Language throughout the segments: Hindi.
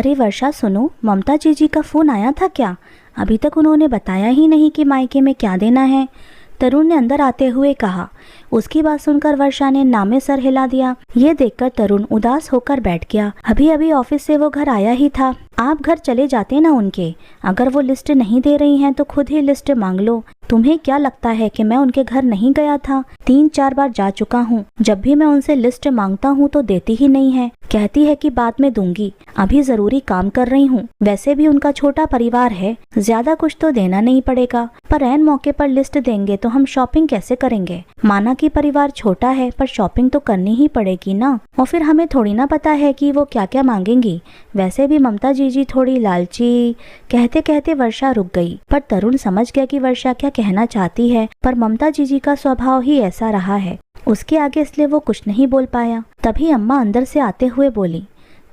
अरे वर्षा सुनो, ममता जीजी का फ़ोन आया था क्या? अभी तक उन्होंने बताया ही नहीं कि मायके में क्या देना है। तरुण ने अंदर आते हुए कहा। उसकी बात सुनकर वर्षा ने नामे सर हिला दिया। ये देखकर तरुण उदास होकर बैठ गया। अभी अभी ऑफिस से वो घर आया ही था। आप घर चले जाते ना उनके। अगर वो लिस्ट नहीं दे रही हैं तो खुद ही लिस्ट मांग लो। तुम्हें क्या लगता है कि मैं उनके घर नहीं गया था? 3-4 बार जा चुका हूँ। जब भी मैं उनसे लिस्ट मांगता हूँ तो देती ही नहीं है। कहती है कि बाद में दूंगी। अभी जरूरी काम कर रही हूँ। वैसे भी उनका छोटा परिवार है, ज्यादा कुछ तो देना नहीं पड़ेगा। पर ऐन मौके पर लिस्ट देंगे तो हम शॉपिंग कैसे करेंगे? माना कि परिवार छोटा है पर शॉपिंग तो करनी ही पड़ेगी ना। और फिर हमें थोड़ी ना पता है कि वो क्या क्या मांगेंगी। वैसे भी ममता जीजी थोड़ी लालची। कहते कहते वर्षा रुक गई। पर तरुण समझ गया कि वर्षा क्या कहना चाहती है। पर ममता जीजी का स्वभाव ही ऐसा रहा है उसके आगे, इसलिए वो कुछ नहीं बोल पाया। तभी अम्मा अंदर से आते हुए बोली,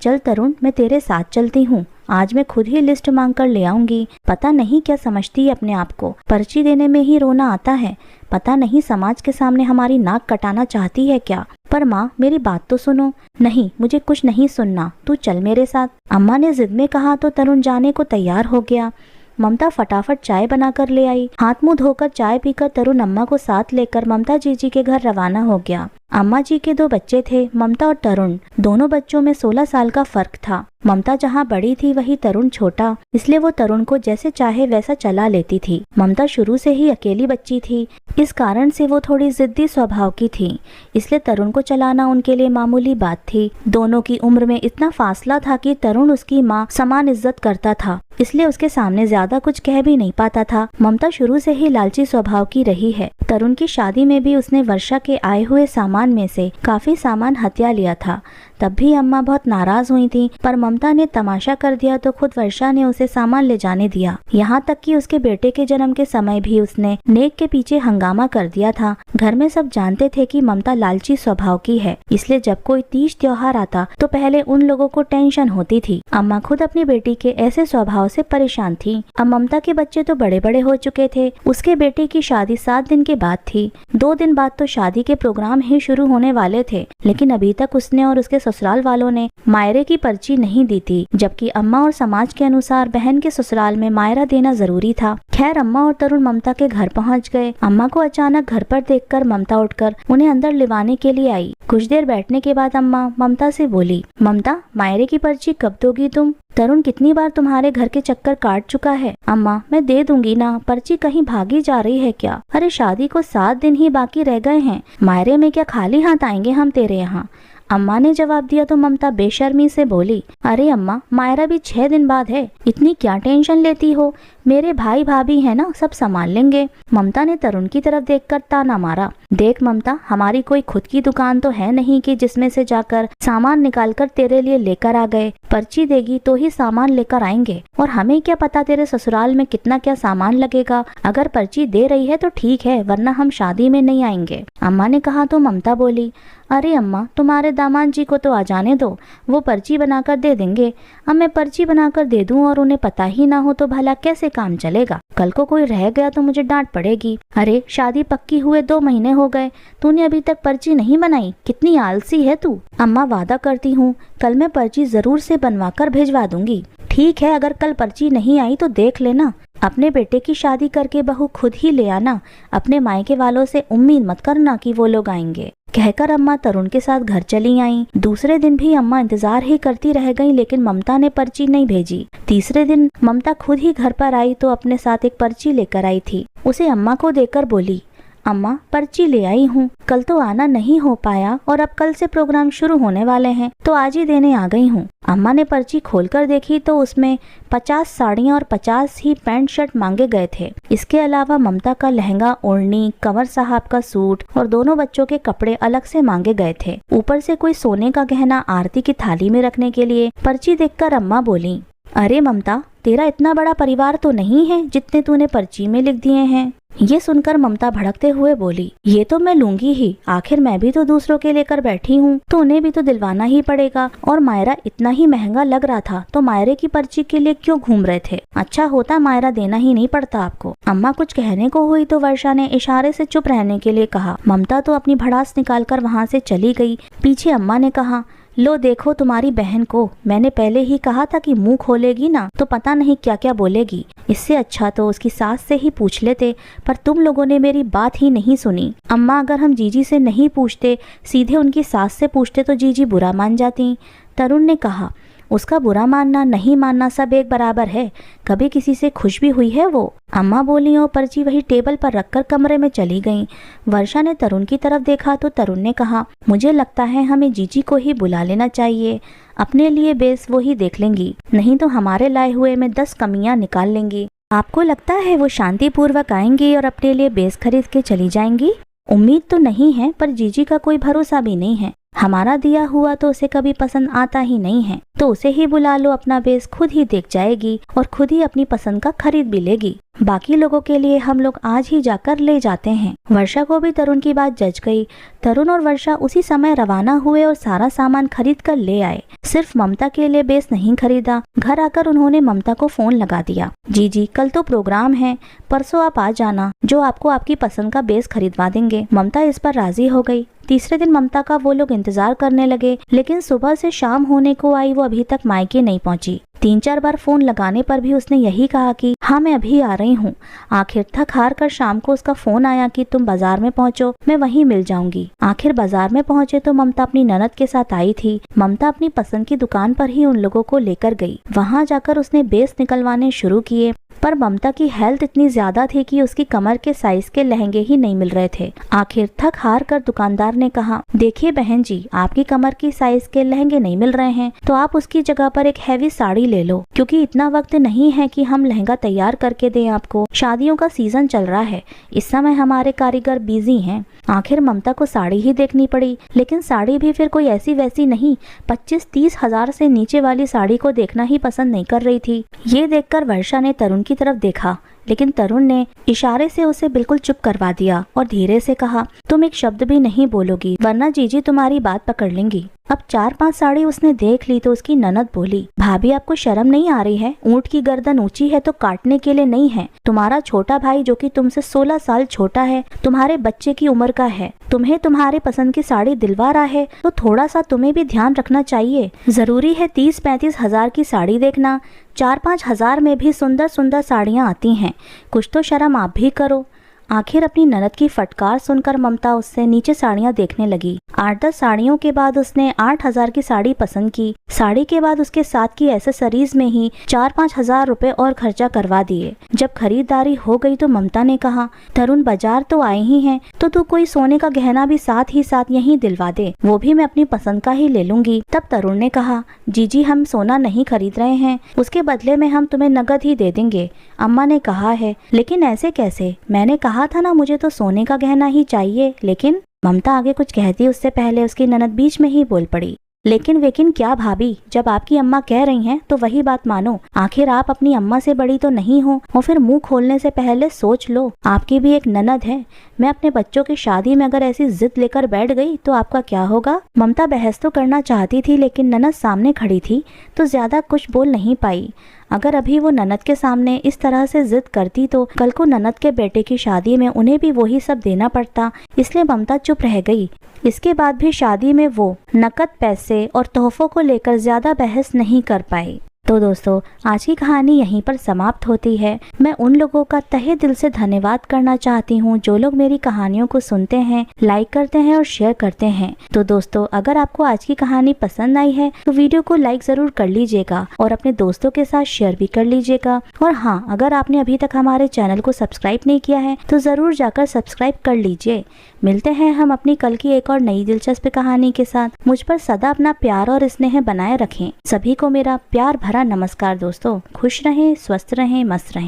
चल तरुण, मैं तेरे साथ चलती हूँ। आज मैं खुद ही लिस्ट मांग कर ले आऊंगी। पता नहीं क्या समझती है अपने आप को। पर्ची देने में ही रोना आता है। पता नहीं समाज के सामने हमारी नाक कटाना चाहती है क्या? पर माँ, मेरी बात तो सुनो। नहीं, मुझे कुछ नहीं सुनना। तू चल मेरे साथ। अम्मा ने जिद में कहा तो तरुण जाने को तैयार हो गया। ममता फटाफट चाय बनाकर ले आई। हाथ मुंह धोकर चाय पीकर तरुण अम्मा को साथ लेकर ममता जीजी के घर रवाना हो गया। अम्मा जी के 2 बच्चे थे, ममता और तरुण। दोनों बच्चों में 16 साल का फर्क था। ममता जहाँ बड़ी थी वही तरुण छोटा, इसलिए वो तरुण को जैसे चाहे वैसा चला लेती थी। ममता शुरू से ही अकेली बच्ची थी, इस कारण से वो थोड़ी जिद्दी स्वभाव की थी, इसलिए तरुण को चलाना उनके लिए मामूली बात थी। दोनों की उम्र में इतना फासला था कि तरुण उसकी माँ समान इज्जत करता था, इसलिए उसके सामने ज्यादा कुछ कह भी नहीं पाता था। ममता शुरू से ही लालची स्वभाव की रही है। तरुण की शादी में भी उसने वर्षा के आए हुए सामान में से काफी सामान हत्या लिया था। तब भी अम्मा बहुत नाराज हुई थी, पर ममता ने तमाशा कर दिया तो खुद वर्षा ने उसे सामान ले जाने दिया। यहाँ तक कि उसके बेटे के जन्म के समय भी उसने नेक के पीछे हंगामा कर दिया था। घर में सब जानते थे कि ममता लालची स्वभाव की है, इसलिए जब कोई तीज त्योहार आता तो पहले उन लोगों को टेंशन होती थी। अम्मा खुद अपनी बेटी के ऐसे स्वभाव से परेशान थी। अब ममता के बच्चे तो बड़े बड़े हो चुके थे। उसके बेटे की शादी 7 दिन के बाद थी। 2 दिन बाद तो शादी के प्रोग्राम ही शुरू होने वाले थे, लेकिन अभी तक उसने और उसके ससुराल वालों ने मायरे की पर्ची नहीं दी थी, जबकि अम्मा और समाज के अनुसार बहन के ससुराल में मायरा देना जरूरी था। खैर, अम्मा और तरुण ममता के घर पहुंच गए। अम्मा को अचानक घर पर देखकर ममता उठकर उन्हें अंदर लिवाने के लिए आई। कुछ देर बैठने के बाद अम्मा ममता से बोली, ममता, मायरे की पर्ची कब दोगी तुम? तरुण कितनी बार तुम्हारे घर के चक्कर काट चुका है। अम्मा, मैं दे दूंगी ना। पर्ची कहीं भागी जा रही है क्या? अरे शादी को 7 दिन ही बाकी रह गए हैं। मायरे में क्या खाली हाथ आएंगे हम तेरे यहाँ? अम्मा ने जवाब दिया तो ममता बेशर्मी से बोली, अरे अम्मा, मायरा भी 6 दिन बाद है। इतनी क्या टेंशन लेती हो? मेरे भाई भाभी है ना, सब संभाल लेंगे। ममता ने तरुण की तरफ देखकर ताना मारा। देख ममता, हमारी कोई खुद की दुकान तो है नहीं कि जिसमें से जाकर सामान निकालकर तेरे लिए लेकर आ गए। पर्ची देगी तो ही सामान लेकर आएंगे, और हमें क्या पता तेरे ससुराल में कितना क्या सामान लगेगा। अगर पर्ची दे रही है तो ठीक है, वरना हम शादी में नहीं आएंगे। अम्मा ने कहा तो ममता बोली, अरे अम्मा, तुम्हारे दामाद जी को तो आ जाने दो, वो पर्ची बनाकर दे देंगे। अब मैं पर्ची बनाकर दे दूं और उन्हें पता ही ना हो तो भला कैसे काम चलेगा? कल को कोई रह गया तो मुझे डांट पड़ेगी। अरे शादी पक्की हुए 2 महीने हो गए, तूने अभी तक पर्ची नहीं बनाई? कितनी आलसी है तू। अम्मा, वादा करती हूँ कल मैं पर्ची जरूर से बनवा कर भिजवा दूंगी। ठीक है, अगर कल पर्ची नहीं आई तो देख लेना। अपने बेटे की शादी करके बहू खुद ही ले आना। अपने मायके वालों से उम्मीद मत करना कि वो लोग आएंगे। कहकर अम्मा तरुण के साथ घर चली आईं। दूसरे दिन भी अम्मा इंतजार ही करती रह गईं, लेकिन ममता ने पर्ची नहीं भेजी। तीसरे दिन ममता खुद ही घर पर आई तो अपने साथ एक पर्ची लेकर आई थी। उसे अम्मा को देकर बोली, अम्मा, पर्ची ले आई हूँ। कल तो आना नहीं हो पाया और अब कल से प्रोग्राम शुरू होने वाले हैं तो आज ही देने आ गई हूँ। अम्मा ने पर्ची खोलकर देखी तो उसमें 50 साड़ियाँ और 50 ही पैंट शर्ट मांगे गए थे। इसके अलावा ममता का लहंगा, ओढ़नी, कंवर साहब का सूट और दोनों बच्चों के कपड़े अलग से मांगे गए थे। ऊपर से कोई सोने का गहना आरती की थाली में रखने के लिए। पर्ची देखकर अम्मा बोली, अरे ममता, तेरा इतना बड़ा परिवार तो नहीं है जितने तूने पर्ची में लिख दिए हैं। ये सुनकर ममता भड़कते हुए बोली, ये तो मैं लूंगी ही, आखिर मैं भी तो दूसरों के लेकर बैठी हूँ, तो उन्हें भी तो दिलवाना ही पड़ेगा। और मायरा इतना ही महंगा लग रहा था तो मायरे की पर्ची के लिए क्यों घूम रहे थे? अच्छा होता मायरा देना ही नहीं पड़ता आपको। अम्मा कुछ कहने को हुई तो वर्षा ने इशारे से चुप रहने के लिए कहा। ममता तो अपनी भड़ास निकाल कर वहाँ से चली गई। पीछे अम्मा ने कहा, लो देखो तुम्हारी बहन को, मैंने पहले ही कहा था कि मुंह खोलेगी ना तो पता नहीं क्या क्या बोलेगी। इससे अच्छा तो उसकी सास से ही पूछ लेते, पर तुम लोगों ने मेरी बात ही नहीं सुनी। अम्मा, अगर हम जीजी से नहीं पूछते, सीधे उनकी सास से पूछते तो जीजी बुरा मान जाती। तरुण ने कहा, उसका बुरा मानना नहीं मानना सब एक बराबर है। कभी किसी से खुश भी हुई है वो? अम्मा बोली और पर्ची वही टेबल पर रखकर कमरे में चली गईं। वर्षा ने तरुण की तरफ देखा तो तरुण ने कहा, मुझे लगता है हमें जीजी को ही बुला लेना चाहिए। अपने लिए बेस वो ही देख लेंगी, नहीं तो हमारे लाए हुए में 10 कमियां निकाल लेंगी। आपको लगता है वो शांतिपूर्वक आएंगी और अपने लिए बेस खरीद के चली जाएंगी? उम्मीद तो नहीं है, पर जीजी का कोई भरोसा भी नहीं है। हमारा दिया हुआ तो उसे कभी पसंद आता ही नहीं है, तो उसे ही बुला लो, अपना बेस खुद ही देख जाएगी और खुद ही अपनी पसंद का खरीद भी लेगी। बाकी लोगों के लिए हम लोग आज ही जाकर ले जाते हैं। वर्षा को भी तरुण की बात जच गई। तरुण और वर्षा उसी समय रवाना हुए और सारा सामान खरीद कर ले आए। सिर्फ ममता के लिए बेस नहीं खरीदा। घर आकर उन्होंने ममता को फोन लगा दिया, जी कल तो प्रोग्राम है, परसों आप आ जाना, जो आपको आपकी पसंद का बेस खरीदवा देंगे। ममता इस पर राजी हो गई। तीसरे दिन ममता का वो लोग इंतजार करने लगे, लेकिन सुबह से शाम होने को आई वो अभी तक मायके नहीं पहुंची। 3-4 बार फोन लगाने पर भी उसने यही कहा कि हाँ मैं अभी आ रही हूँ। आखिर थक हार कर शाम को उसका फोन आया कि तुम बाजार में पहुँचो, मैं वहीं मिल जाऊंगी। आखिर बाजार में पहुँचे तो ममता अपनी ननद के साथ आई थी। ममता अपनी पसंद की दुकान पर ही उन लोगों को लेकर गई। वहाँ जाकर उसने बेस निकलवाने शुरू किए, पर ममता की हेल्थ इतनी ज्यादा थी कि उसकी कमर के साइज के लहंगे ही नहीं मिल रहे थे। आखिर थक हार कर दुकानदार ने कहा, देखिए बहन जी, आपकी कमर की साइज के लहंगे नहीं मिल रहे हैं, तो आप उसकी जगह पर एक हैवी साड़ी ले लो, क्योंकि इतना वक्त नहीं है कि हम लहंगा तैयार करके दें आपको। शादियों का सीजन चल रहा है, इस समय हमारे कारीगर बिजी हैं। आखिर ममता को साड़ी ही देखनी पड़ी, लेकिन साड़ी भी फिर कोई ऐसी वैसी नहीं, 25-30 हजार से नीचे वाली साड़ी को देखना ही पसंद नहीं कर रही थी। ये देखकर वर्षा ने तरुण की तरफ देखा, लेकिन तरुण ने इशारे से उसे बिल्कुल चुप करवा दिया और धीरे से कहा, तुम एक शब्द भी नहीं बोलोगी वरना जीजी तुम्हारी बात पकड़ लेंगी। अब 4-5 साड़ी उसने देख ली तो उसकी ननद बोली, भाभी आपको शर्म नहीं आ रही है? ऊंट की गर्दन ऊंची है तो काटने के लिए नहीं है। तुम्हारा छोटा भाई जो कि तुमसे 16 साल छोटा है, तुम्हारे बच्चे की उम्र का है, तुम्हें तुम्हारे पसंद की साड़ी दिलवा रहा है, तो थोड़ा सा तुम्हें भी ध्यान रखना चाहिए। जरूरी है 30-35 हजार की साड़ी देखना? 4-5 हजार में भी सुंदर सुंदर साड़ियाँ आती हैं, कुछ तो शर्म आप भी करो। आखिर अपनी ननद की फटकार सुनकर ममता उससे नीचे साड़ियाँ देखने लगी। 8-10 साड़ियों के बाद उसने 8 हजार की साड़ी पसंद की। साड़ी के बाद उसके साथ की एसेसरीज में ही 4-5 हजार रुपए और खर्चा करवा दिए। जब खरीदारी हो गई तो ममता ने कहा, तरुण बाजार तो आए ही हैं, तो तू कोई सोने का गहना भी साथ ही साथ यहीं दिलवा दे, वो भी मैं अपनी पसंद का ही ले लूंगी। तब तरुण ने कहा, जीजी हम सोना नहीं खरीद रहे हैं, उसके बदले में हम तुम्हें नगद ही दे देंगे। अम्मा ने कहा है। लेकिन ऐसे कैसे? मैंने कहा था ना मुझे तो सोने का गहना ही चाहिए। लेकिन ममता आगे कुछ कहती उससे पहले उसकी ननद बीच में ही बोल पड़ी, लेकिन वेकिन क्या भाभी, जब आपकी अम्मा कह रही हैं तो वही बात मानो। आखिर आप अपनी अम्मा से बड़ी तो नहीं हो, और फिर मुंह खोलने से पहले सोच लो, आपकी भी एक ननद है। मैं अपने बच्चों की शादी में अगर ऐसी जिद लेकर बैठ गई तो आपका क्या होगा? ममता बहस तो करना चाहती थी, लेकिन ननद सामने खड़ी थी तो ज्यादा कुछ बोल नहीं पाई। अगर अभी वो ननद के सामने इस तरह से जिद करती तो कल को ननद के बेटे की शादी में उन्हें भी वही सब देना पड़ता, इसलिए ममता चुप रह गई। इसके बाद भी शादी में वो नकद पैसे और तोहफों को लेकर ज्यादा बहस नहीं कर पाई। तो दोस्तों, आज की कहानी यहीं पर समाप्त होती है। मैं उन लोगों का तहे दिल से धन्यवाद करना चाहती हूँ जो लोग मेरी कहानियों को सुनते हैं, लाइक करते हैं और शेयर करते हैं। तो दोस्तों, अगर आपको आज की कहानी पसंद आई है तो वीडियो को लाइक जरूर कर लीजिएगा और अपने दोस्तों के साथ शेयर भी कर लीजिएगा। और हाँ, अगर आपने अभी तक हमारे चैनल को सब्सक्राइब नहीं किया है तो जरूर जाकर सब्सक्राइब कर लीजिए। मिलते हैं हम अपनी कल की एक और नई दिलचस्प कहानी के साथ। मुझ पर सदा अपना प्यार और स्नेह बनाए रखें। सभी को मेरा प्यार भरा नमस्कार दोस्तों। खुश रहें, स्वस्थ रहें, मस्त रहें।